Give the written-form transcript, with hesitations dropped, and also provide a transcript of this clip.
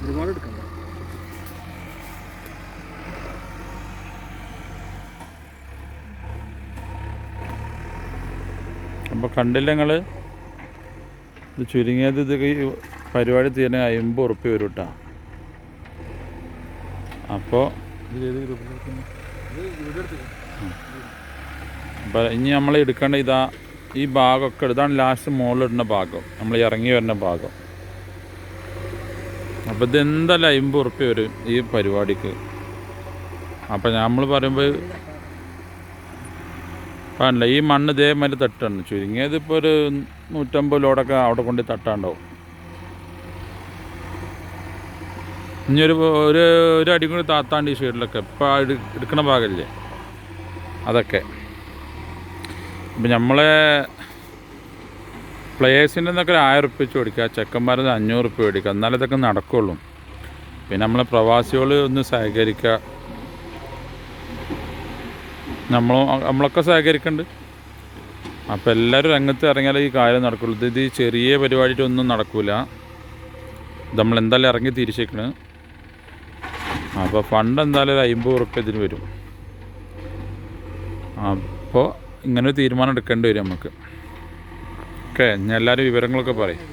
ഒരുപാട് എടുക്കണ്ട. അപ്പോൾ കണ്ടില്ല നിങ്ങൾ, ഇത് ചുരുങ്ങിയത് ഇത് പരിപാടി തീരുന്ന 50 ഉറുപ്പ്യ വരും കേട്ടോ. അപ്പോൾ ഇനി നമ്മൾ എടുക്കേണ്ട ഇതാ ഈ ഭാഗമൊക്കെ, ഇതാണ് ലാസ്റ്റ് മുകളിലിടുന്ന ഭാഗം, നമ്മൾ ഇറങ്ങി വരുന്ന ഭാഗം. അപ്പോൾ ഇതെന്തായാലും 50 ഉറുപ്പ്യ വരും ഈ പരിപാടിക്ക്. അപ്പം നമ്മൾ പറയുമ്പോൾ അല്ല, ഈ മണ്ണ് ഇതേമാതിരി തട്ടാണ് ചുരുങ്ങിയത് ഇപ്പോൾ ഒരു 150 ലോഡൊക്കെ അവിടെ കൊണ്ട് തട്ടാണ്ടാവും. ഇനി ഒരു അടി കൂടി താത്താണ്ട് ഈ സൈഡിലൊക്കെ ഇപ്പം എടുക്കണ ഭാഗമില്ലേ അതൊക്കെ. ഇപ്പം നമ്മളെ പ്ലേയേഴ്സിൻ്റെ നിന്നൊക്കെ 1000 ഉറുപ്പ്യ വെച്ച് മേടിക്കുക, ചെക്കന്മാരിൽ 500 ഉറുപ്പ്യ മേടിക്കുക, എന്നാലും ഇതൊക്കെ നടക്കുള്ളൂ. പിന്നെ നമ്മളെ പ്രവാസികൾ ഒന്ന് സഹകരിക്കുക, നമ്മളൊക്കെ സഹകരിക്കുന്നുണ്ട്. അപ്പോൾ എല്ലാവരും രംഗത്ത് ഇറങ്ങിയാലേ ഈ കാര്യം നടക്കുള്ളൂ. ഇത് ചെറിയ പരിപാടിയിട്ടൊന്നും നടക്കില്ല. ഇത് നമ്മളെന്തായാലും ഇറങ്ങി തിരിച്ചേക്കണ്. അപ്പോൾ ഫണ്ട് എന്തായാലും ഒരു 50 ഉറുപ്പ്യ ഇതിന് വരും. അപ്പോൾ ഇങ്ങനെ ഒരു തീരുമാനം എടുക്കേണ്ടി വരും നമുക്ക്. ഓക്കെ, ഞാൻ എല്ലാവരും വിവരങ്ങളൊക്കെ പറയും.